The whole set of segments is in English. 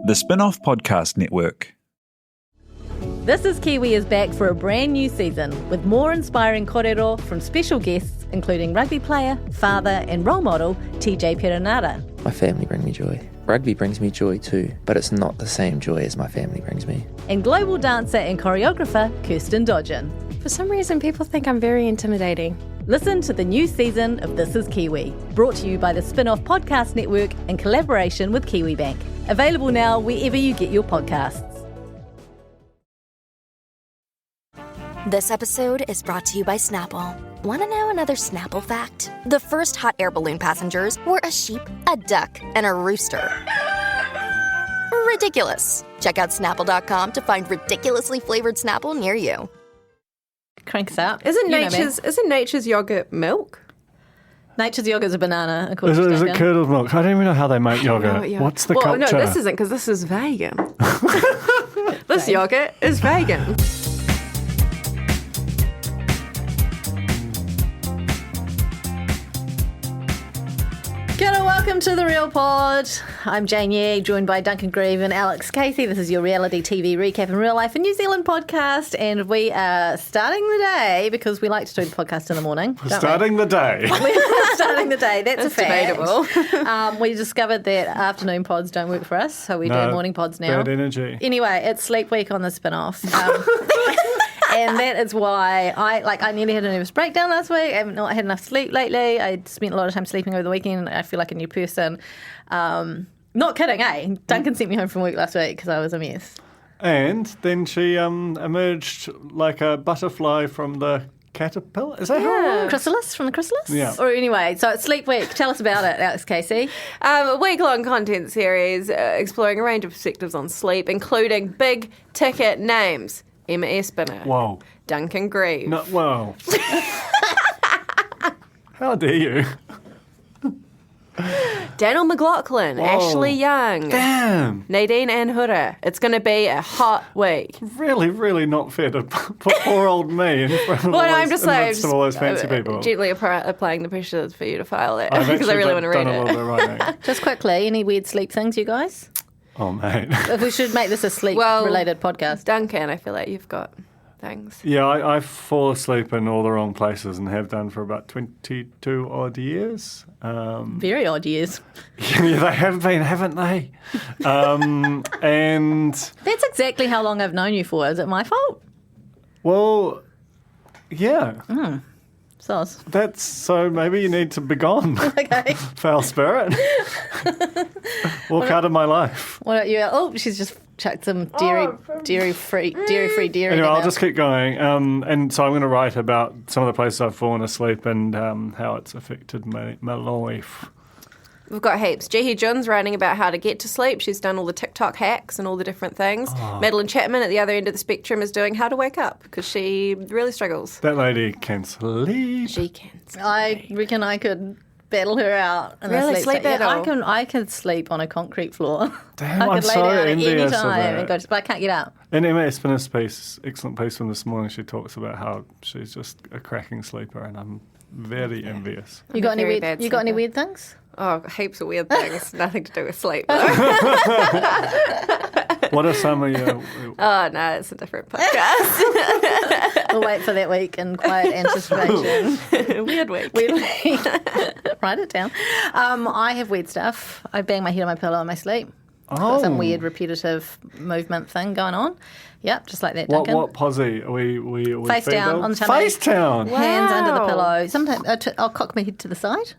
The Spin-off Podcast Network. This is Kiwi is back for a brand new season with more inspiring kōrero from special guests including rugby player, father and role model TJ Perenara. My family bring me joy. Rugby brings me joy too, but it's not the same joy as my family brings me. And global dancer and choreographer Kirsten Dodgen. For some reason, people think I'm very intimidating. Listen to the new season of This is Kiwi, brought to you by the Spin-off Podcast Network in collaboration with KiwiBank. Available now wherever you get your podcasts. This episode is brought to you by Snapple. Want to know another Snapple fact? The first hot air balloon passengers were a sheep, a duck, and a rooster. Ridiculous. Check out Snapple.com to find ridiculously flavored Snapple near you. Cranks out. Isn't nature's yogurt milk? Nature's yogurt is a banana, according Is to it curdled milk? I don't even know how they make yogurt. Yeah. What's the well, culture? No, this isn't, because this is vegan. This yogurt is vegan. Kia ora, welcome to The Real Pod. I'm Jane Yeh, joined by Duncan Grieve and Alex Casey. This is your reality TV recap in real life in New Zealand podcast, and we are starting the day because we like to do the podcast in the morning. We're starting the day. We're starting the day. That's a fact. Debatable. We discovered that afternoon pods don't work for us, so we do morning pods now. Bad energy. Anyway, it's sleep week on the spin-off. And that is why I nearly had a nervous breakdown last week. I haven't not had enough sleep lately. I spent a lot of time sleeping over the weekend. I feel like a new person. Not kidding, eh? Duncan sent me home from work last week because I was a mess. And then she emerged like a butterfly from the caterpillar. Is that how? Chrysalis, from the chrysalis? Yeah. Or anyway, so it's sleep week. Tell us about it, Alex Casey. A week-long content series exploring a range of perspectives on sleep, including big-ticket names. Emma Espiner. Whoa. Duncan Grieve. No, whoa. How dare you? Daniel McLaughlin. Whoa. Ashley Young. Damn. Nadine Anhura. It's going to be a hot week. Really, really not fair to put poor old me in front of I'm just saying, all those fancy people. Gently applying the pressure for you to file it I've because I really actually want to read done a it. little bit of writing. Just quickly, any weird sleep things, you guys? Oh, mate. We should make this a sleep-related podcast. Duncan, I feel like you've got things. Yeah, I fall asleep in all the wrong places and have done for about 22 odd years. Very odd years. Yeah, they have been, haven't they? And That's exactly how long I've known you for. Is it my fault? well, yeah. Soz. So maybe you need to be gone. Okay. Foul spirit. Walk out of my life. What about you? Oh, she's just chucked some dairy-free dairy. Anyway, in I'll there. just keep going. And so I'm going to write about some of the places I've fallen asleep and how it's affected my life. We've got heaps. Jihi Jun's writing about how to get to sleep. She's done all the TikTok hacks and all the different things. Madeline Chapman at the other end of the spectrum is doing how to wake up because she really struggles. That lady can sleep. She can. I reckon I could battle her out. In Really? a Sleep state. Yeah, battle? I could sleep on a concrete floor. Damn, I I'm could lay so down at any envious of time and that. go, but I can't get up. In Emma Espiner's piece, excellent piece from this morning, she talks about how she's just a cracking sleeper, and I'm very envious. You got any very weird? bad You got any sleeper. weird things? Oh, heaps of weird things. Nothing to do with sleep, though. What are some of your... Oh, no, it's a different podcast. We'll wait for that week in quiet anticipation. Weird week. Weird week. Write it down. I have weird stuff. I bang my head on my pillow in my sleep. Got some weird repetitive movement thing going on. Yep, just like that, Duncan. What posse? Are we Face down on the tummy. Face down? Hands under the Wow. pillow. Sometimes I'll cock my head to the side.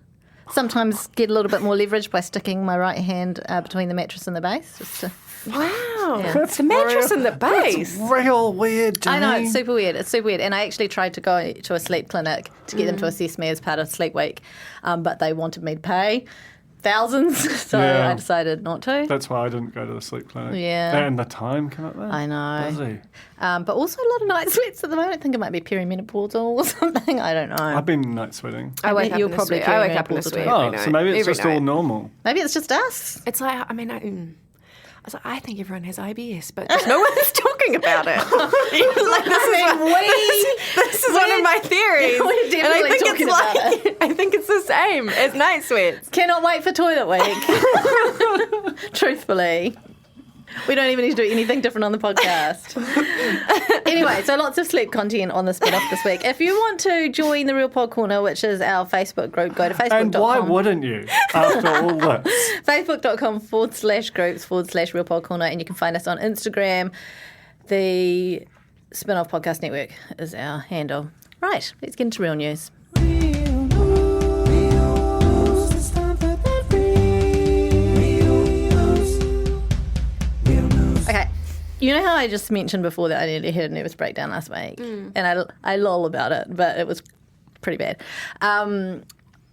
Sometimes get a little bit more leverage by sticking my right hand between the mattress and the base. Just to, Wow. Yeah. It's the mattress and the base. Real weird, Jenny. I know, it's super weird. It's super weird. And I actually tried to go to a sleep clinic to get them to assess me as part of Sleep Week, but they wanted me to pay thousands, so Yeah. I decided not to. That's why I didn't go to the sleep clinic. Yeah. And the time came up there. I know. Busy. But also a lot of night sweats at the moment. I think it might be perimenopausal or something. I don't know. I've been night sweating. I wake bet up you're in a probably sweat. I wake up in a perimenopausal sweat too. Oh, every so night. maybe it's Every just all night. normal. Maybe it's just us. It's like, I was like, I think everyone has IBS, but just no one's talking about it. This is one of my theories. We're and I definitely think talking it's about like, I think it's the same as night sweats. Cannot wait for toilet week. Truthfully. We don't even need to do anything different on the podcast. Anyway, so lots of sleep content on the spin-off this week. If you want to join the Real Pod Corner, which is our Facebook group, go to facebook.com. And why wouldn't you, after all this? Facebook.com/groups/Real Pod Corner, and you can find us on Instagram. The Spin-off Podcast Network is our handle. Right, let's get into real news. Okay, you know how I just mentioned before that I nearly had a nervous breakdown last week? And I lol about it, but it was pretty bad.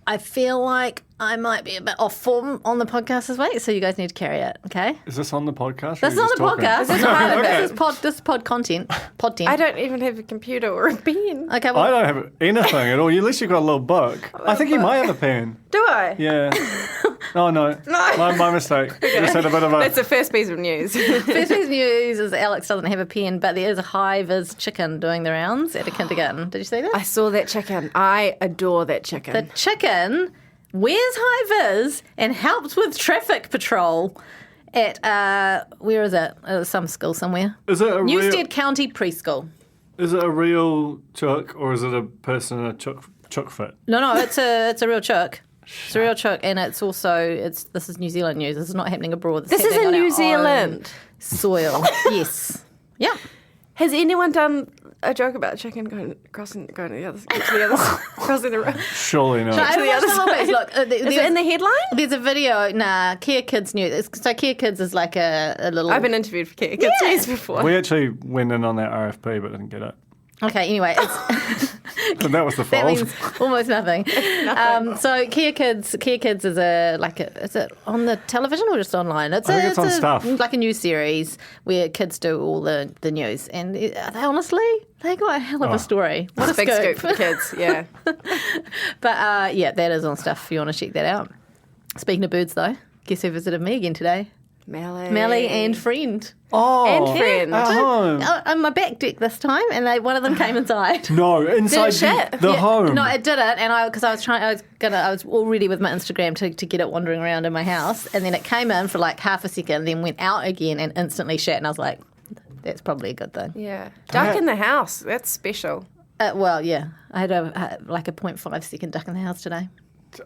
I feel like I might be a bit off form on the podcast this week, so you guys need to carry it, okay? Is this on the podcast? This is on the podcast. This is part of it. This is pod content. I don't even have a computer or a pen. Okay, well, I don't have anything at all. At least you've got a little book. I think you might have a pen. Do I? Yeah. Oh, no. My mistake. Just had a bit of a... That's the first piece of news. first piece of news is Alex doesn't have a pen, but there is a hi-viz chicken doing the rounds at a kindergarten. Did you see that? I saw that chicken. I adore that chicken. The chicken wears hi-viz and helps with traffic patrol at, where is it? Some school somewhere. Is it a Newstead County Preschool. Is it a real chook or is it a person in a chook fit? No, it's a real chook. It's a real chook, and it's also this is New Zealand news. This is not happening abroad. This is in New Zealand soil. Yes. Yeah. Has anyone done a joke about a chicken going to the other crossing the road? Surely not. So I watched the whole piece. Look, Is it in the headline? There's a video. Nah, Care Kids News. So Care Kids is like a little. I've been interviewed for Care Kids News before. We actually went in on that RFP but didn't get it. Okay, anyway, it's And that was the that fault. means almost nothing. So Care Kids is is it on the television or just online? I think it's on Stuff. Like a news series where kids do all the news, and they honestly got a hell of a story. What a Big scoop scoop for kids, yeah. But yeah, that is on Stuff if you want to check that out. Speaking of birds, though, guess who visited me again today? Melly and friend. Oh, And friend. at home. On my back deck this time, and one of them came inside. No, inside shit? the home. No, it didn't, and I was all ready with my Instagram to get it wandering around in my house, and then it came in for like half a second, then went out again and instantly shat, and I was like, that's probably a good thing. Yeah. Duck in the house. That's special. Well, yeah, I had a 0.5 second duck in the house today.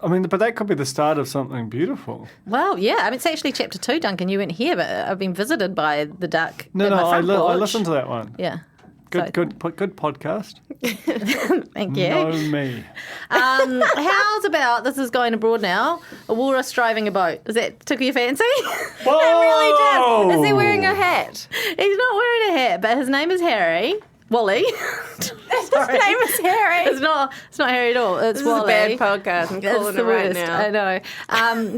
I mean, but that could be the start of something beautiful. Well, yeah, I mean, it's actually chapter 2, Duncan. You weren't here, but I've been visited by the duck. No, at my I front porch. listened to that one. Yeah. Good podcast. Thank you. Know me. How's about, this is going abroad now, a walrus driving a boat? Does that tickle your fancy? Whoa! It really does. Is he wearing a hat? He's not wearing a hat, but his name is Harry. Wally. His name is Harry. It's not Harry at all. It's This Wally. is a bad podcast. I'm It's calling the it right worst. now. I know.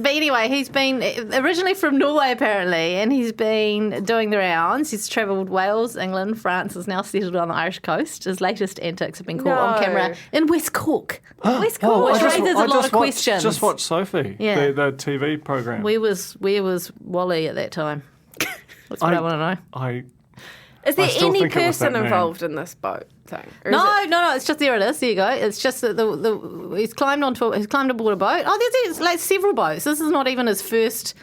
But anyway, he's been originally from Norway, apparently, and he's been doing the rounds. He's travelled Wales, England, France, is now settled on the Irish coast. His latest antics have been caught on No. camera in West Cork. West Cork, which raises a lot of questions. Just watched Sophie, Yeah. the TV program. Where was Wally at that time? That's what I want to know. Is there still any think it was that person name. involved in this boat thing? Or is No, it's just there it is. There you go. It's just that he's climbed aboard a boat. Oh, there's like several boats. This is not even his first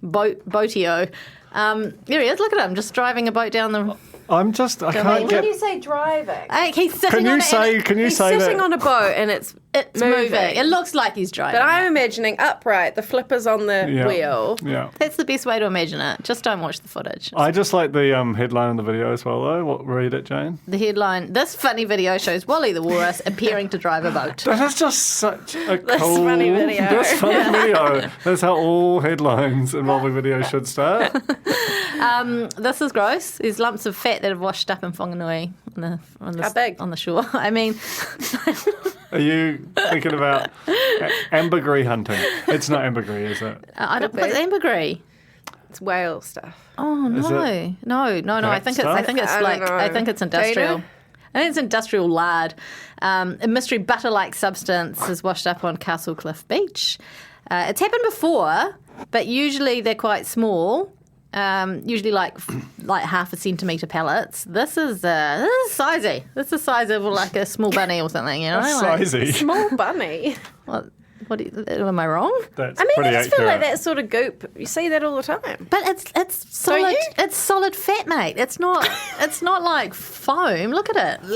boatio. There he is. Look at him, just driving a boat down the. I can't When get. you say driving, He's sitting Can on you it. say? and Can you he's say sitting that? on a boat and it's it's moving. It looks like he's driving. But I'm imagining upright, the flippers on the Yeah. wheel. Yeah. That's the best way to imagine it. Just don't watch the footage. I just like the headline in the video as well, though. Read it, Jane. The headline: This funny video shows Wally the walrus appearing to drive a boat. That is just such a This cool. funny video. This funny video. That's how all headlines involving videos should start. This is gross. There's lumps of fat that have washed up in Whanganui How big? on the shore. I mean, Are you thinking about ambergris hunting? It's not ambergris, is it? I don't put ambergris. It's whale stuff. Oh Is no, it no! I that think stuff? it's I don't know. I think it's industrial. Dana? I think it's industrial lard. A mystery butter-like substance is washed up on Castle Cliff Beach. It's happened before, but usually they're quite small. Usually like half a centimetre pellets. This is sizey. This is the size of like a small bunny or something. You know, Sizey. Small bunny. What Am I wrong? That's I mean, pretty I just feel like accurate. that sort of goop. You see that all the time. But it's solid. you? It's solid fat, mate. It's not like foam. Look at it.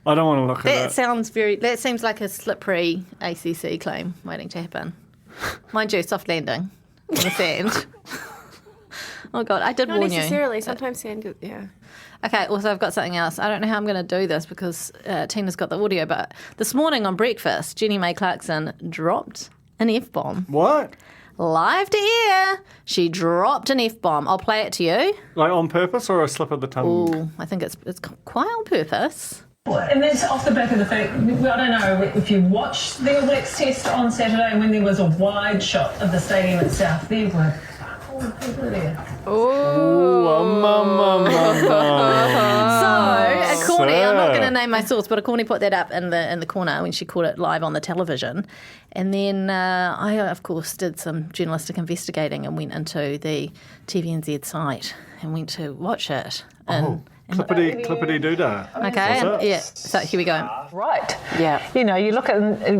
I don't want to look at it. That seems like a slippery ACC claim waiting to happen. Mind you, soft landing on the sand. Oh God, I did Not warn you. necessarily. Sometimes sand. Yeah. Okay, also I've got something else. I don't know how I'm going to do this because Tina's got the audio, but this morning on breakfast, Jenny May Clarkson dropped an F-bomb. What? Live to air. She dropped an F-bomb. I'll play it to you. Like on purpose or a slip of the tongue? Ooh, I think it's quite on purpose. And that's off the back of the fact, I don't know if you watched the All Blacks test on Saturday when there was a wide shot of the stadium itself, there were all the people there. So, Corny, I'm not going to name my source, but Corny put that up in the corner when she caught it live on the television. And then I, of course, did some journalistic investigating and went into the TVNZ site and went to watch it. Clippity doodah. Okay, What's that? yeah. So here we go. Right. Yeah. You know, you look at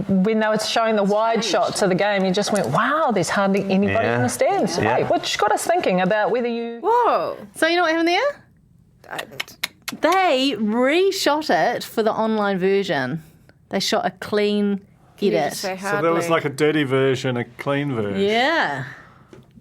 when they were showing the wide shots of the game, you just went, wow, there's hardly anybody in the stands. Yeah. Right, which got us thinking about whether you... Whoa. So you know what happened there? They reshot it for the online version. They shot a clean edit. So So there was like a dirty version, a clean version. Yeah.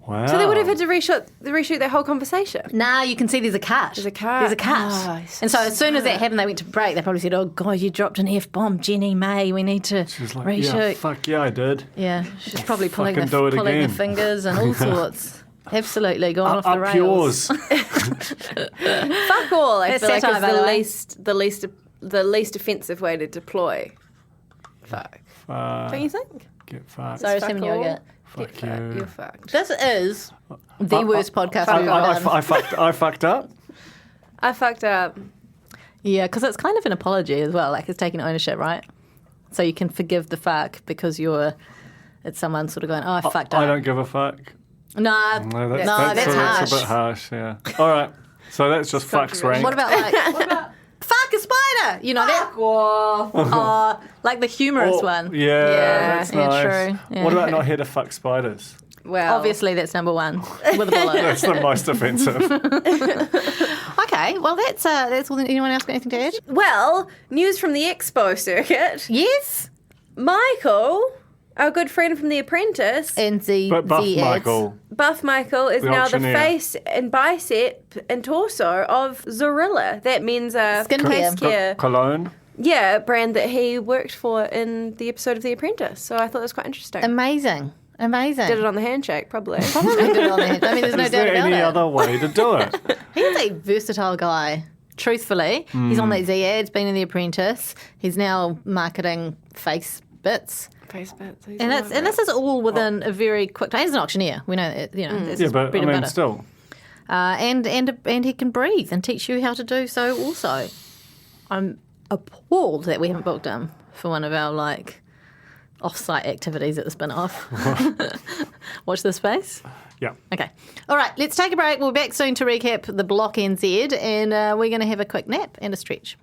Wow. So they would have had to reshoot that whole conversation. Nah, you can see there's a cut. There's a cut. There's a cut. Oh, and so as soon as that happened, they went to break. They probably said, "Oh God, you dropped an F-bomb, Jenny May. We need to She was like, reshoot." yeah, fuck yeah, I did. Yeah, she's probably pulling fucking do it the again. fingers and all sorts. Absolutely going off the Up rails. yours. Fuck all. I That's feel like satire, is by the way. the least offensive way to deploy. Fuck. Don't you think? Get fucked. Sorry, Fuck Simon all. Yogurt. Fuck Get you. fucked. You're fucked. This is the worst podcast we've I ever done. I fucked up. I fucked up. Yeah, because it's kind of an apology as well. Like it's taking ownership, right? So you can forgive the fuck because it's someone sort of going, "Oh, I fucked up." I don't give a fuck. No, No, that's harsh. a bit harsh, yeah. All right. So that's just fucks rank. What about fuck a spider? You know that? Oh, like the humorous one. Yeah, that's yeah, nice. true. Yeah. What about not here to fuck spiders? Well, Obviously, that's number one with a bullet. That's the most offensive. Okay, well that's all. Anyone else got anything to add? Well, news from the expo circuit. Yes. Michael, our good friend from The Apprentice, And But Buff the Michael. Buff Michael, is The now the auctioneer. face and bicep and torso of Zorilla. That means Skincare. face care. Cologne. Yeah, a brand that he worked for in the episode of The Apprentice. So I thought that was quite interesting. Amazing. Did it on the handshake, probably. Probably did it on the head. I mean, there's no Is doubt there about any it. other way to do it? He's a versatile guy. Truthfully, he's on that Z ads, been in The Apprentice. He's now marketing face bits. And this is all within a very quick time. He's an auctioneer. We know that, you know. This Yeah, is but bread I and mean, butter. still. And he can breathe and teach you how to do so also. I'm appalled that we haven't booked him for one of our off-site activities at the spin-off. Watch this space. Yeah. Okay. All right, let's take a break. We'll be back soon to recap the Block NZ, and we're going to have a quick nap and a stretch.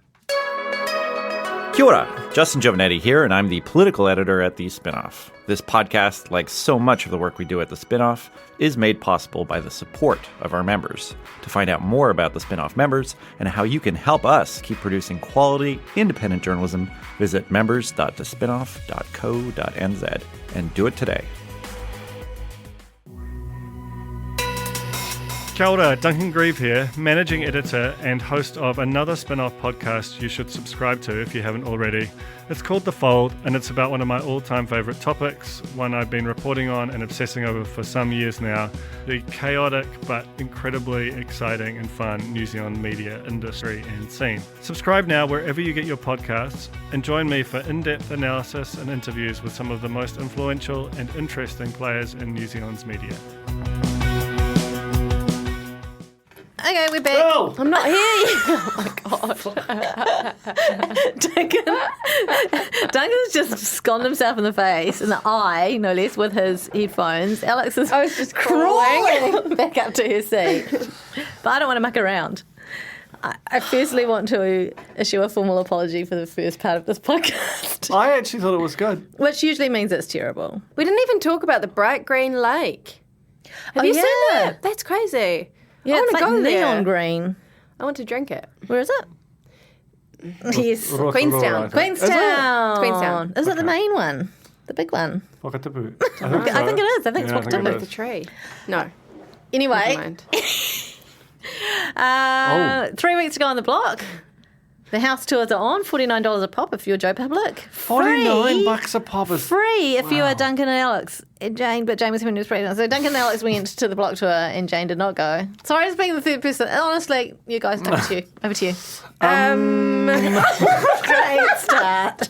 Kia ora, Justin Giovanetti here, and I'm the political editor at The Spinoff. This podcast, like so much of the work we do at The Spinoff, is made possible by the support of our members. To find out more about The Spinoff members and how you can help us keep producing quality, independent journalism, visit members.thespinoff.co.nz and do it today. Kia ora, Duncan Grieve here, managing editor and host of another spin-off podcast you should subscribe to if you haven't already. It's called The Fold, and it's about one of my all-time favourite topics, one I've been reporting on and obsessing over for some years now, the chaotic but incredibly exciting and fun New Zealand media industry and scene. Subscribe now wherever you get your podcasts, and join me for in-depth analysis and interviews with some of the most influential and interesting players in New Zealand's media. Okay, we're back. Oh! I'm not here. Duncan's just sconned himself in the face, in the eye, no less, with his headphones. Alex is I was just crawling back up to her seat. But I don't want to muck around. I firstly want to issue a formal apology for the first part of this podcast, I actually thought it was good. which usually means it's terrible. We didn't even talk about the bright green lake. Have you seen that? That's crazy. Yeah, I it's want to like go neon there. green. I want to drink it. Where is it? Yes, Rotorua, Queenstown. I think. Queenstown. Queenstown. Is it the main one? The big one? Whakatipu. I think it is. I think Yeah, I it's think it Whakatipu. is. The tree. No. Never Anyway, mind. 3 weeks to go on the block. The house tours are on. $49 a pop if you're Joe Public. $49 a pop is Free if you are Duncan and Alex. And Jane, but Jane was having news pregnant. So Duncan and Alex went to the block tour and Jane did not go. Sorry, just being the third person. Honestly, you guys, over to you. Over to you. Great start.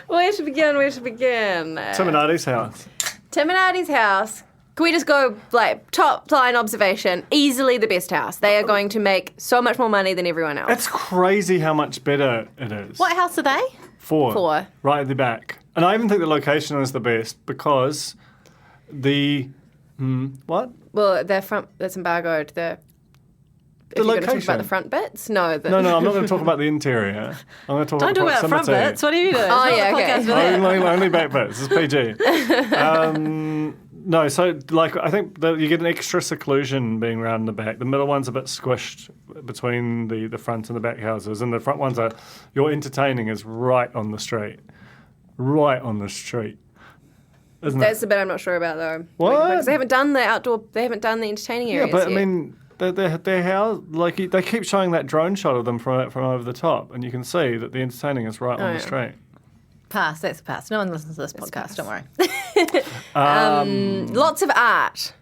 Where to begin? Timonati's house. Timonati's house. Can we just go, like, top line observation? Easily the best house. They are going to make so much more money than everyone else. It's crazy how much better it is. What house are they? Four. Right at the back. And I even think the location is the best because the... what? Well, their front, that's embargoed. If you're going to talk about the front bits? No. No, I'm not going to talk about the interior. I'm going to talk Don't talk about about front proximity. bits. What are you doing? Oh, It's not yeah, a okay. podcast for that. Only back bits. It's PG. No, so like I think you get an extra seclusion being around the back. The middle one's a bit squished between the front and the back houses, and the front ones are your entertaining is right on the street, isn't That's it? the bit I'm not sure about, though. What? Because they haven't done the outdoor, they haven't done the entertaining Yeah, areas but yet. I mean. Their house, like they keep showing that drone shot of them from over the top, and you can see that the entertaining is right on the street. Pass. That's a pass. No one listens to this podcast. Don't worry. Lots of art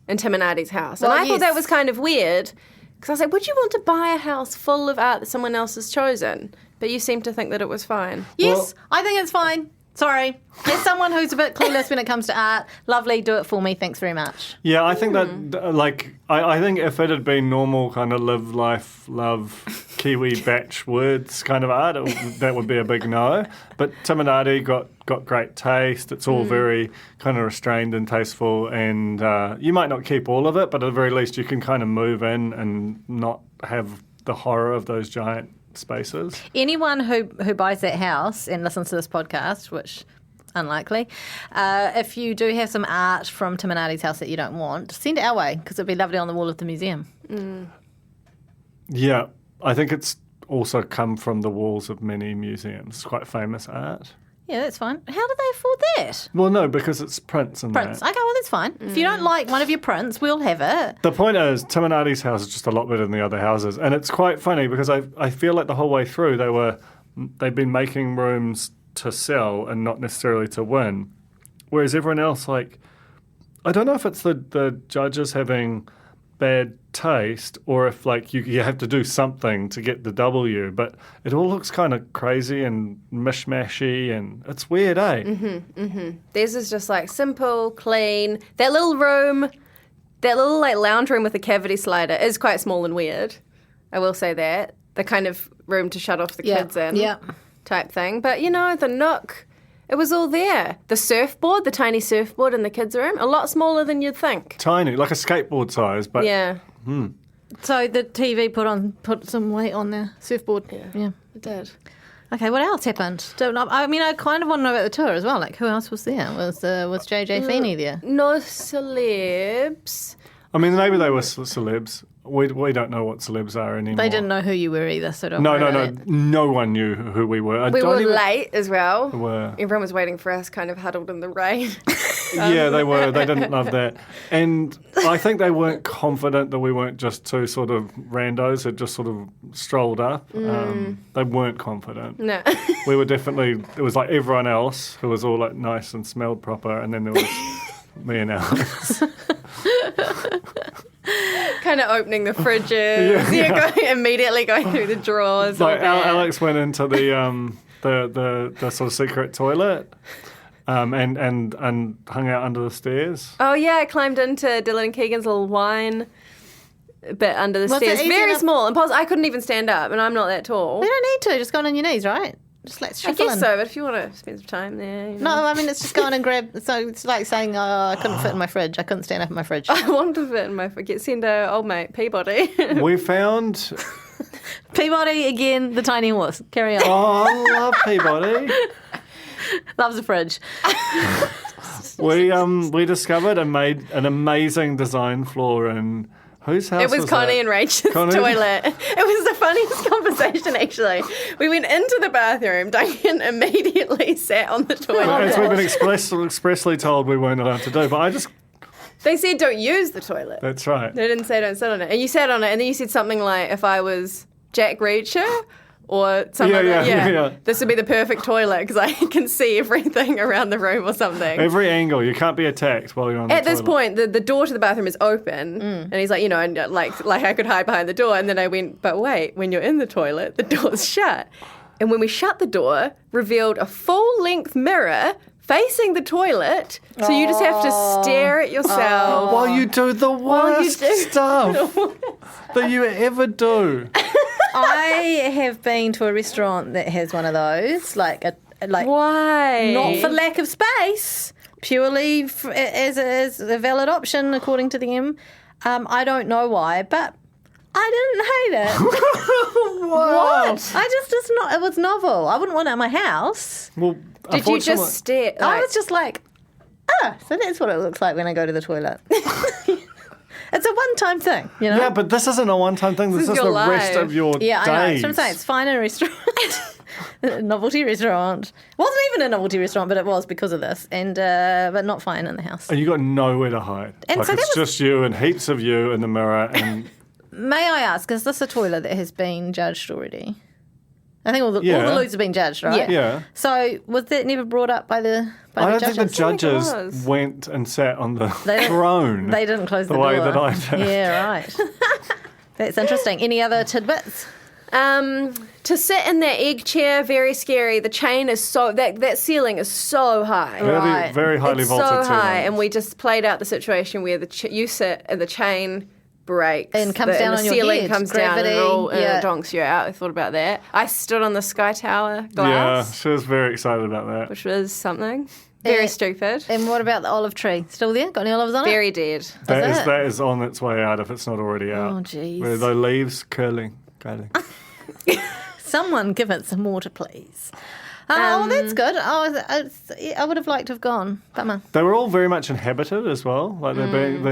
in Timonati's house. And Well, I thought that yes. was kind of weird because I was like, would you want to buy a house full of art that someone else has chosen? But you seem to think that it was fine. Yes, I think it's fine. Sorry. As someone who's a bit clueless when it comes to art, lovely, do it for me, thanks very much. Yeah, I think that, like, I think if it had been normal kind of live, life, love, Kiwi batch words kind of art, that would be a big no. But Timonati got great taste. It's all very kind of restrained and tasteful, and you might not keep all of it, but at the very least you can kind of move in and not have the horror of those giant spaces. Anyone who buys that house and listens to this podcast, which unlikely, if you do have some art from Timonati's house that you don't want, send it our way because it'd be lovely on the wall of the museum. Yeah, I think it's also come from the walls of many museums. It's quite famous art. Yeah, that's fine. How do they afford that? Well, no, because it's prints and Prints. that. Okay, well, that's fine. If you don't like one of your prints, we'll have it. The point is, Timonati's house is just a lot better than the other houses. And it's quite funny because I feel like the whole way through they've been making rooms to sell and not necessarily to win. Whereas everyone else, like, I don't know if it's the judges having bad taste or if, like, you have to do something to get the W, but it all looks kind of crazy and mishmashy and it's weird, eh? Theirs is just like simple, clean. That little room, that little like lounge room with a cavity slider is quite small and weird. I will say that. The kind of room to shut off the kids in type thing. But, you know, the nook, it was all there. The surfboard, the tiny surfboard in the kids' room, a lot smaller than you'd think. Tiny, like a skateboard size, but Yeah, So the TV put some weight on the surfboard. Yeah. it did. Okay, what else happened? I mean, I kind of want to know about the tour as well. Like, who else was there? Was JJ Feeney there? No celebs. I mean, maybe they were celebs. We don't know what celebs are anymore. They didn't know who you were either, so don't No, worry no, about no. it. No one knew who we were. We were late as well. We were. Everyone was waiting for us, kind of huddled in the rain. Yeah, they were. They didn't love that. And I think they weren't confident that we weren't just two sort of randos who just sort of strolled up. They weren't confident. No. We were definitely, it was like everyone else who was all like nice and smelled proper, and then there was me and Alex. Kind of opening the fridges, immediately going through the drawers. Like all that. Alex went into the sort of secret toilet and hung out under the stairs. Oh yeah, I climbed into Dylan and Keegan's little wine bit under the Was it stairs. easy Very enough? small. And I couldn't even stand up, and I'm not that tall. You don't need to. Just go on your knees, right? Just like I shuffle guess in. so, but if you want to spend some time there. You know. No, I mean, it's just going and grab. So it's like saying, I couldn't fit in my fridge. I couldn't stand up in my fridge. I want to fit in my send a old mate Peabody. We found. Peabody, again, the tiny horse. Carry on. Oh, I love Peabody. Loves the fridge. We discovered and made an amazing design floor in whose house? It was Connie that? and Rachel's toilet. It was the funniest conversation, actually. We went into the bathroom. Duncan immediately sat on the toilet. As we've been expressly told we weren't allowed to do, but I just. They said don't use the toilet. That's right. They didn't say don't sit on it. And you sat on it, and then you said something like, if I was Jack Reacher or something this would be the perfect toilet because I can see everything around the room or something. Every angle. You can't be attacked while you're on the toilet. At this point, the door to the bathroom is open, and he's like, and like I could hide behind the door. And then I went, but wait, when you're in the toilet, the door's shut. And when we shut the door, revealed a full-length mirror facing the toilet, so you just have to stare at yourself. While you do the worst stuff that you ever do. I have been to a restaurant that has one of those, like why? not for lack of space, purely as a valid option according to them. I don't know why, but I didn't hate it. What? It was novel. I wouldn't want it in my house. Well, Did you just stare? I was just like, so that's what it looks like when I go to the toilet. It's a one-time thing, you know? Yeah, but this isn't a one-time thing. This is the rest life. of your days. Yeah, I know. That's what I'm saying. It's fine in a restaurant. Novelty restaurant. Wasn't even a novelty restaurant, but it was because of this. And but not fine in the house. And you got nowhere to hide. And like so it's just you and heaps of you in the mirror. And may I ask, is this a toilet that has been judged already? I think all the loos have been judged, right? Yeah. So was that never brought up by the I don't judges? think the judges went and sat on the throne. They didn't close the the door. way that I did. Yeah, right. That's interesting. Any other tidbits? To sit in that egg chair, very scary. The chain is that ceiling is so high. Very, very highly It's vaulted. so high, ceilings. and we just played out the situation where you sit and the chain breaks And comes down the on your ceiling head. comes Gravity, down and yeah. it donks you out. I thought about that. I stood on the Sky Tower Yeah, glass, she was very excited about that. which was something very Yeah. stupid. And what about the olive tree? Still there? Got any olives on it? Very dead. That is on its way out if it's not already out. Oh, jeez. Where the leaves curling. Someone give it some water, please. That's good. I would have liked to have gone. Bummer. They were all very much inhabited as well. Like I think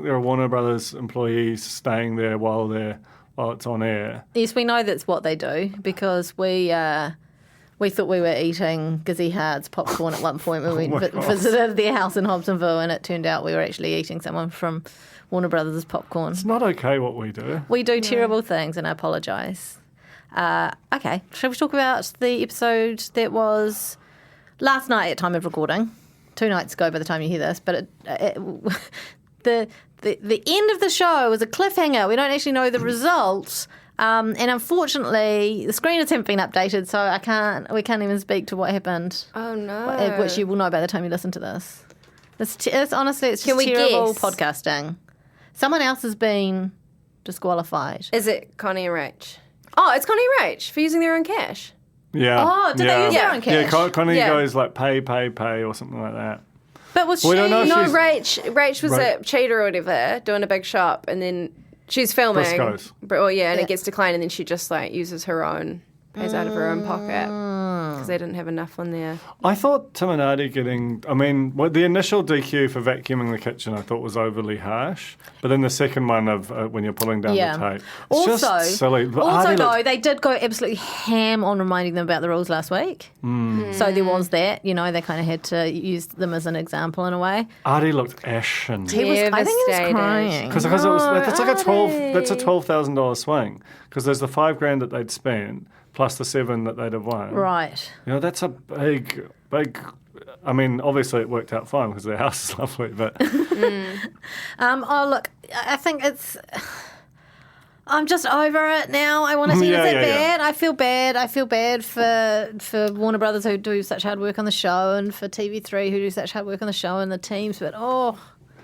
there are Warner Brothers employees staying there while it's on air. Yes, we know that's what they do because we thought we were eating Gizzy Hard's popcorn at one point when we visited their house in Hobsonville, and it turned out we were actually eating someone from Warner Brothers' popcorn. It's not okay what we do. We do terrible things, and I apologise. Okay, shall we talk about the episode that was last night at time of recording? 2 nights ago by the time you hear this, but the end of the show was a cliffhanger. We don't actually know the results, and unfortunately the screeners haven't been updated, so we can't even speak to what happened. Oh no! Which you will know by the time you listen to this. It's honestly, it's Can just we terrible guess? podcasting. Someone else has been disqualified. Is it Connie and Rach? Oh, it's Connie and Rach for using their own cash. Yeah. Oh, did they use their own cash? Yeah, Connie Yeah. goes like pay or something like that. But was We don't know if No, she's- Rach was at Cheetah or whatever, doing a big shop, and then she's filming. Briscoes. And Yeah. it gets declined, and then she just like uses her own, pays out of her own pocket because they didn't have enough on there. I thought Tim and Artie the initial DQ for vacuuming the kitchen I thought was overly harsh, but then the second one of when you're pulling down the tape, it's just silly. But Artie looked- they did go absolutely ham on reminding them about the rules last week. So there was that. They kind of had to use them as an example in a way. Artie looked ashen. I think he was Devastated. crying. Because it's like that's a $12,000 swing because there's the $5,000 that they'd spent plus the $7,000 that they'd have won. Right. That's a big. I mean, obviously it worked out fine because their house is lovely, but Look, I think I'm just over it now. I want to see it bad. I feel bad. I feel bad for Warner Brothers who do such hard work on the show, and for TV3 who do such hard work on the show and the teams. But oh,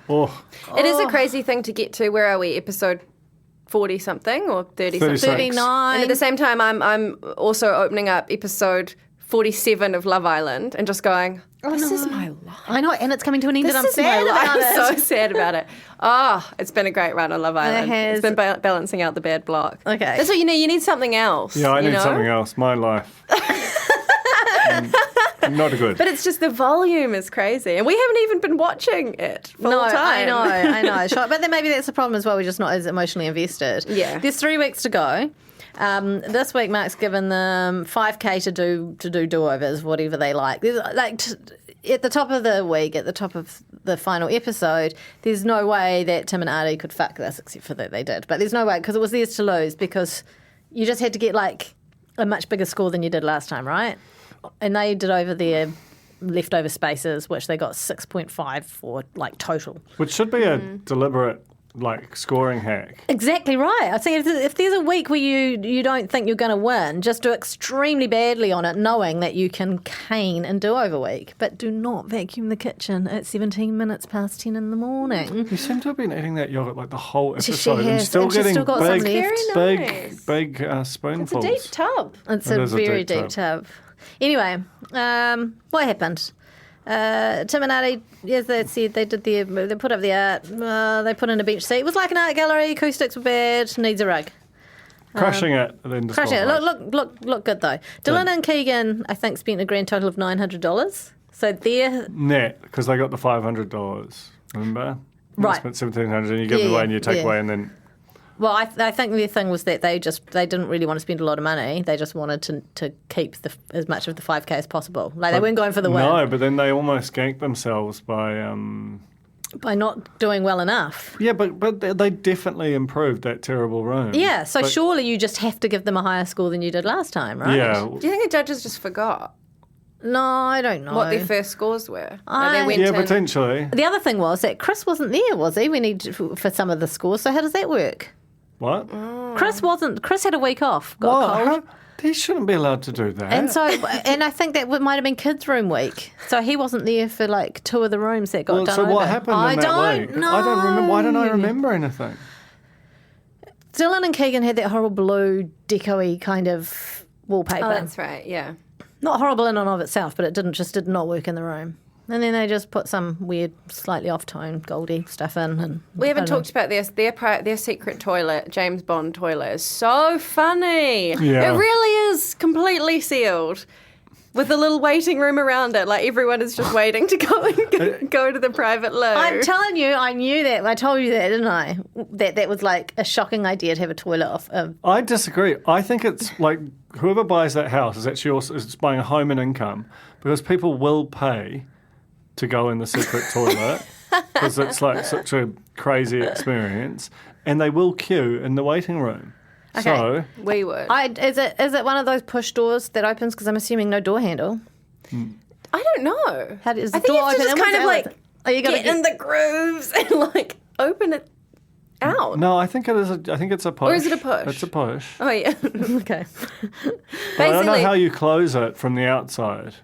It is a crazy thing to get to. Where are we? Episode 40 something or 30 36. something. 39. And at the same time, I'm also opening up episode 47 of Love Island and just going, this is my life. I know, and it's coming to an end, and I'm This is my sad life. about it. I'm so sad about it. Oh, it's been a great run on Love Island. has. It's been balancing out the bad block. Okay. That's what you need. You need something else. Yeah, I you need know? something else. My life. Not good. But it's just the volume is crazy. And we haven't even been watching it full No, time. I know. Sure. But then maybe that's the problem as well. We're just not as emotionally invested. Yeah. There's 3 weeks to go. This week, Mark's given them 5K to do do-overs, whatever they like. There's, at the top of the week, at the top of the final episode, there's no way that Tim and Artie could fuck this, except for that they did. But there's no way, because it was theirs to lose, because you just had to get like a much bigger score than you did last time, right? And they did over their leftover spaces, which they got 6.5 for, like, total. Which should be a deliberate, like, scoring hack. Exactly right. I think if there's a week where you don't think you're going to win, just do extremely badly on it, knowing that you can cane and do over week. But do not vacuum the kitchen at 17 minutes past 10 in the morning. You seem to have been eating that yogurt like the whole She episode and has, still and she's getting still got some big, left. Very big, nice. big It's a spoonfuls. deep tub. It's It a is a very deep deep tub. Anyway, what happened? Tim and Artie, yes, they said they put up the art. They put in a bench seat. It was like an art gallery. Acoustics were bad. Needs a rug. Crushing it. And then Crushing it. disqualified. Look good though. Dylan and Keegan, I think, spent a grand total of $900. So they're Net, because they got the $500, remember? Right. You spent $1,700 and you give Yeah, it away and you take yeah. away and then... well. I think their thing was that they didn't really want to spend a lot of money. They just wanted to keep as much of the 5K as possible. Like they weren't going for the win No, but then they almost ganked themselves by... by not doing well enough. Yeah, but they definitely improved that terrible room. Yeah, so But- surely you just have to give them a higher score than you did last time, right? Yeah. Do you think the judges just forgot No, I don't know. what their first scores were? Like, I- they went Yeah, in- potentially. The other thing was that Chris wasn't there, was he? We need for some of the scores. So how does that work? What? Chris wasn't. Chris had a week off. Got a cold. How? He shouldn't be allowed to do that. And so, and I think that might have been kids' room week. So he wasn't there for like 2 of the rooms that got well, done. so what over. happened I in that don't week? know. I don't remember. Why don't I remember anything? Dylan and Keegan had that horrible blue deco-y kind of wallpaper. Oh, that's right. Yeah. Not horrible in and of itself, but it did not work in the room. And then they just put some weird, slightly off-tone, goldy stuff in. And We haven't I don't know. talked about this. Their secret toilet, James Bond toilet, is so funny. Yeah. It really is completely sealed. With a little waiting room around it, like everyone is just waiting to go and go to the private loo. I'm telling you, I knew that. I told you that, didn't I? That was like a shocking idea to have a toilet off. I disagree. I think it's like whoever buys that house is actually also is buying a home and income because people will pay to go in the secret toilet because it's like such a crazy experience, and they will queue in the waiting room. Okay. So we would. Is it one of those push doors that opens? Because I'm assuming no door handle. I don't know. How does I the think door you have to open just kind of inwards, like outwards? Oh, you gotta get in the grooves and like open it out. no, I think it is. I think it's a push. Or is it a push? It's a push. Oh yeah. Okay, But I don't know Basically, how you close it from the outside.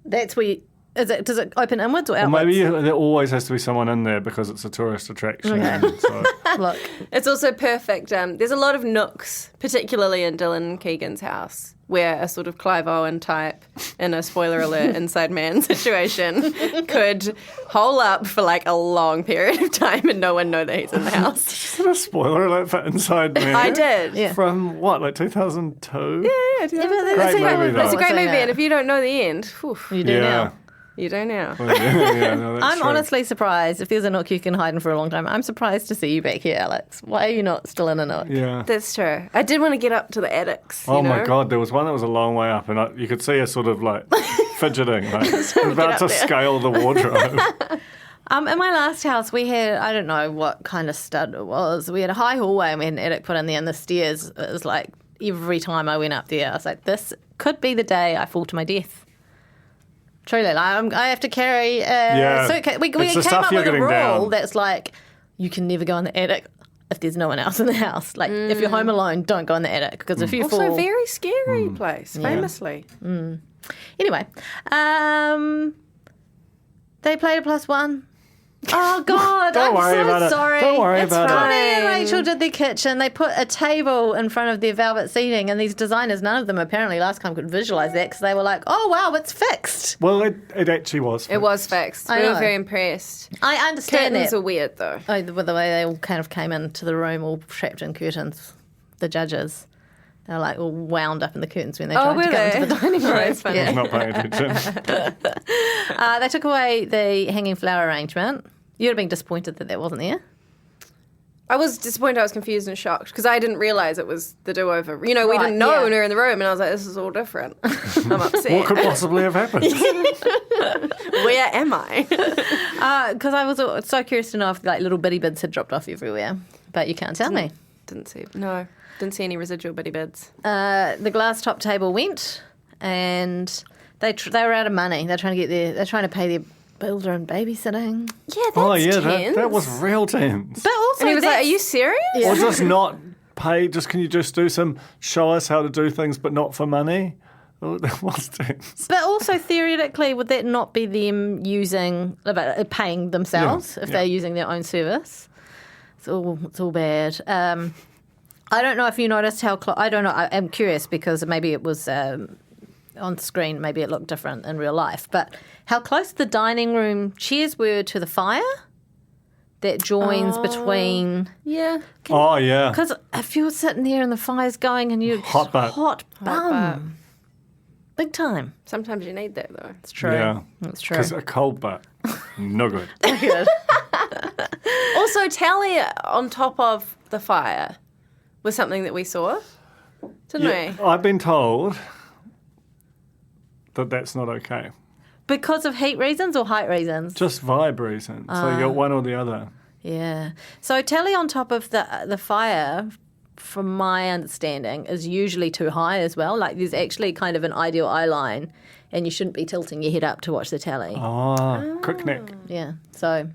that's where. Does it open inwards or Or outwards? maybe there always has to be someone in there because it's a tourist attraction. Okay. So. Look, it's also perfect. There's a lot of nooks, particularly in Dylan Keegan's house, where a sort of Clive Owen type, in a spoiler alert, inside man situation could hole up for like a long period of time and no one know that he's in the house. Is that a spoiler alert for Inside Man? I did. Yeah. From what, like 2002? Yeah, that's Great movie, though. it's a great What's in movie, it? and if you don't know the end, whew, you do now. you don't know. No, that's I'm true. honestly surprised. If there's a nook you can hide in for a long time, I'm surprised to see you back here, Alex. Why are you not still in a nook? Yeah. That's true. I did want to get up to the attics. Oh you my know? God, there was one that was a long way up, and you could see her sort of like fidgeting, like about up to there. scale the wardrobe. In my last house, we had, I don't know what kind of stud it was. We had a high hallway and we had an attic put in there, and the stairs, it was like every time I went up there, I was like, this could be the day I fall to my death. Truly, like, I have to carry a suitcase. We It's came the stuff up you're with a getting rule down. that's like, you can never go in the attic if there's no one else in the house. Like, if you're home alone, don't go in the attic, because if you Also, fall... very scary place, famously. Anyway, they played a +1. Oh, God. Don't worry I'm so about it. sorry. Don't worry It's about it. Connie and Rachel did their kitchen. They put a table in front of their velvet seating, and these designers, none of them apparently last time could visualise that because they were like, oh, wow, it's fixed. Well, it actually was. It was fixed. I We were know. very impressed. I understand Curtains that. are weird, though. Oh, the way they all kind of came into the room all trapped in curtains, the judges. They were like all wound up in the curtains when they tried to were go they? into the dining room. That's funny. I was not paying attention. They took away the hanging flower arrangement. You'd have been disappointed that wasn't there. I was disappointed. I was confused and shocked because I didn't realise it was the do-over. You know, we Right, didn't know yeah. when we were in the room, and I was like, this is all different. I'm upset. What could possibly have happened? Where am I? Because I was so curious to know if like little bitty bits had dropped off everywhere, but you can't tell me. Didn't see any residual bitty bits. The glass top table went, and they were out of money. They're trying to pay their builder and babysitting. Yeah, that's Oh, yeah, tense. that was real tense. But also, And he was like, are that's- you serious? Or just not pay, can you just show us how to do things but not for money? Oh, that was tense. But also theoretically, would that not be them paying themselves if they're using their own service? It's all bad. I don't know if you noticed how I don't know. I'm curious because maybe it was on screen. Maybe it looked different in real life. But how close the dining room chairs were to the fire that joins between. Yeah. Oh, yeah. Because if you're sitting there and the fire's going and you're Hot butt. hot bum. Big time. Sometimes you need that, though. It's true. Yeah. It's true. Because a cold butt, no good. Also, tally on top of the fire was something that we saw, didn't we? I've been told that that's not okay. Because of heat reasons or height reasons? Just vibe reasons. So you got one or the other. Yeah. So telly on top of the fire, from my understanding, is usually too high as well. Like there's actually kind of an ideal eye line, and you shouldn't be tilting your head up to watch the telly. Oh, quick neck. Yeah. So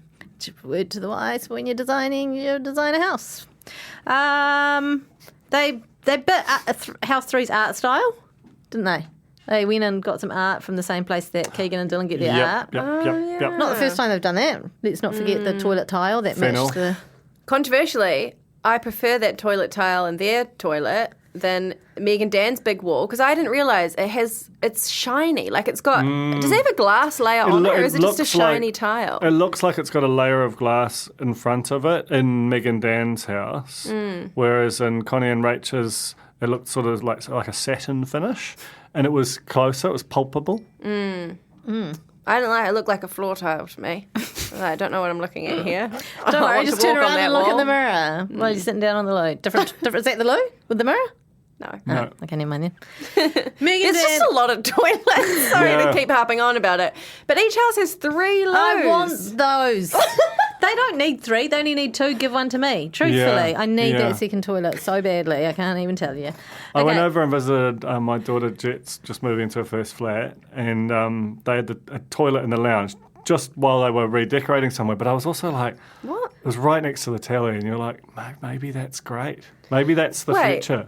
word to the wise when you're designing your designer house. They bit House 3's art style, didn't they? They went and got some art from the same place that Keegan and Dylan get their art. Yep. Not the first time they've done that. Let's not forget the toilet tile that Fennel. matched the... Controversially, I prefer that toilet tile in their toilet than Meg and Dan's big wall because I didn't realise it's shiny. Like it's got. Does it have a glass layer on it, or is it just a shiny tile? It looks like it's got a layer of glass in front of it in Meg and Dan's house, whereas in Connie and Rachel's, it looked sort of like a satin finish, and it was closer. It was palpable. I don't like it. It looked like a floor tile to me. I don't know what I'm looking at here. Don't worry, just turn around and look at the mirror. mirror while you're sitting down on the loo. Different. Is that the loo with the mirror? No. No. Okay, never mind then. Megan It's just a lot of toilets. Sorry Yeah. to keep harping on about it. But each house has 3 loos. I want those. They don't need 3. They only need 2. Give one to me. Truthfully, Yeah, I need yeah. that second toilet so badly. I can't even tell you. I went Okay. over and visited my daughter Jet's just moving into her first flat, and they had a toilet in the lounge just while they were redecorating somewhere. But I was also like, What? It was right next to the telly, and you're like, maybe that's great. Maybe that's the Wait. future.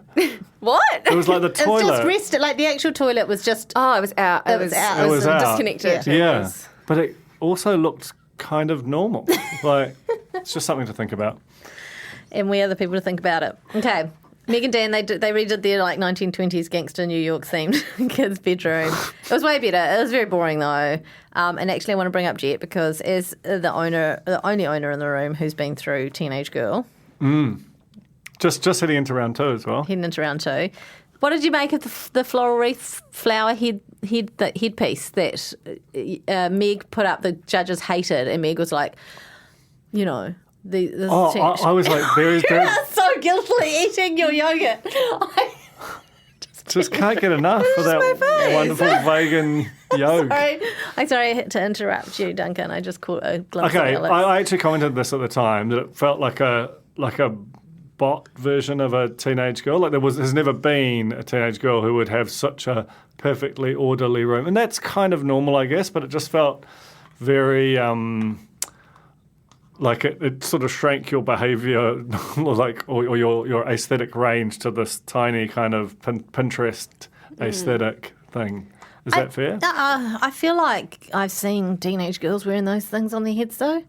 What? It was like the It's toilet. just rested. Like the actual toilet was just. Oh, it was out. It was out. It was out. disconnected. It Yeah, was- but it also looked kind of normal. Like, it's just something to think about. And we are the people to think about it. Okay. Meg and Dan, they redid their like 1920s gangster New York themed kids' bedroom. It was way better. It was very boring though. And actually, I want to bring up Jet because as the only owner in the room who's been through Teenage Girl, Just heading into round 2 as well. heading into round 2. What did you make of the floral wreath flower headpiece that Meg put up? The judges hated, and Meg was like, you know, the Oh, I was like, there is. so guiltily eating your yogurt. Just can't get enough of that wonderful vegan yolk. I'm sorry to interrupt you, Duncan. I just caught a glimpse Okay, of Alex. I actually commented this at the time that it felt like a bot version of a teenage girl. Like there's never been a teenage girl who would have such a perfectly orderly room, and that's kind of normal, I guess. But it just felt very like it sort of shrank your behaviour, like or your aesthetic range to this tiny kind of Pinterest aesthetic thing. Is that fair? I feel like I've seen teenage girls wearing those things on their heads, though.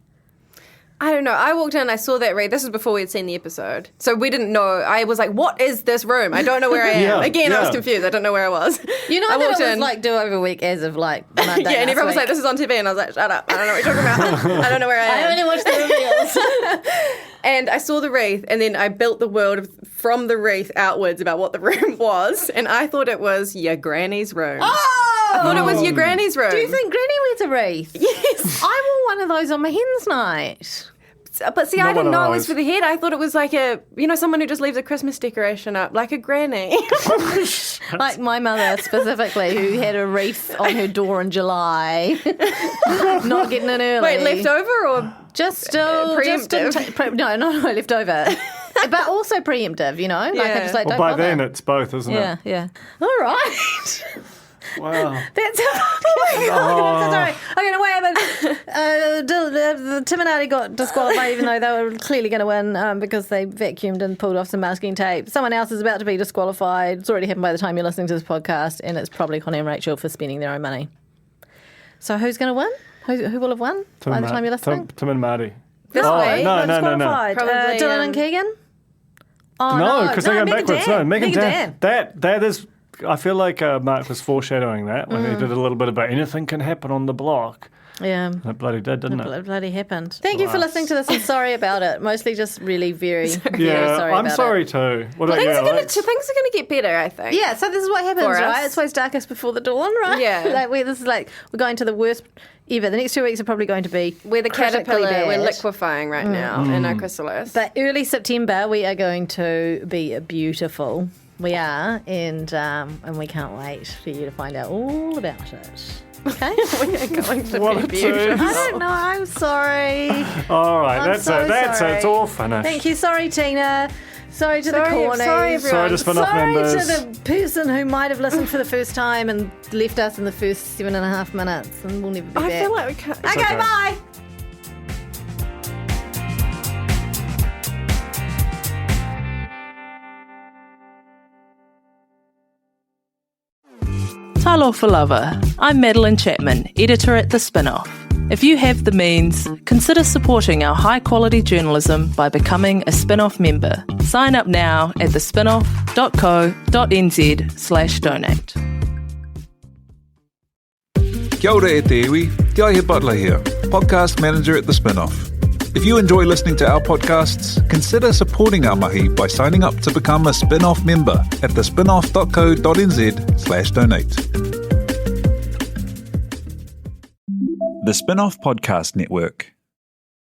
I don't know. I walked in and I saw that wreath. This was before we had seen the episode. So we didn't know. I was like, what is this room? I don't know where I am. Yeah, Again, I was yeah. confused. I don't know where I was. You know, I that walked it was in. like do over week as of like Monday. Yeah, and everyone was like, this is on TV. And I was like, shut up. I don't know what you're talking about. I don't know where I am. I only watched the reveals. And I saw the wreath, and then I built the world from the wreath outwards about what the room was. And I thought it was your granny's room. I thought it was your granny's room. Do you think Granny wears a wreath? Yes. I wore one of those on my hen's night. But see, Not I didn't one know of it was those. for the head. I thought it was like someone who just leaves a Christmas decoration up, like a granny. Like my mother specifically, who had a wreath on her door in July. Not getting in early. Wait, leftover or Just still preemptive? No, not leftover. But also preemptive, you know? Like I Yeah. just like, Well, don't by bother. then it's both, isn't Yeah, it? yeah. All right. Wow. That's oh my god! Sorry. Okay, no, what happened? Tim and Artie got disqualified, even though they were clearly going to win because they vacuumed and pulled off some masking tape. Someone else is about to be disqualified. It's already happened by the time you're listening to this podcast, and it's probably Connie and Rachel for spending their own money. So who's going to win? Who will have won by the time you're listening? Tim and Marty. This Oh, way? no. Disqualified. Probably, Dylan and Keegan. Oh, No, because they're going Megan backwards. Dan. No, Megan Dan. Dan. That is. I feel like Mark was foreshadowing that when he did a little bit about anything can happen on the block. Yeah. It bloody did, didn't it? It bloody happened. Thank you for listening to this. I'm sorry about it. Mostly just really very, very Yeah, sorry I'm about sorry it. too. What about you, Things are Alex? gonna get better, I think. Yeah, so this is what happens, For us. right? It's always darkest before the dawn, right? Yeah. This is like we're going to the worst ever. The next 2 weeks are probably going to be We're the critically caterpillar. bad. We're liquefying right now in our chrysalis. But early September, we are going to be beautiful. We are, and we can't wait for you to find out all about it. Okay? we are going to What be a tease. beautiful. I don't know. I'm sorry. All right, I'm that's so it. That's sorry. it. It's all finished. Thank you. Sorry, Tina. Sorry to the Sorry, cornies. sorry, everyone. Sorry to spin-off Sorry members. to the person who might have listened for the first time and left us in the first 7.5 minutes, and we'll never be back. I feel like we can't. Okay, okay. bye. Talofa Lover. I'm Madeline Chapman, editor at The Spinoff. If you have the means, consider supporting our high-quality journalism by becoming a Spinoff member. Sign up now at thespinoff.co.nz/donate. Kia ora e te iwi, Te Aihe Butler here, podcast manager at The Spinoff. If you enjoy listening to our podcasts, consider supporting our mahi by signing up to become a Spinoff member at thespinoff.co.nz/donate. The Spinoff Podcast Network.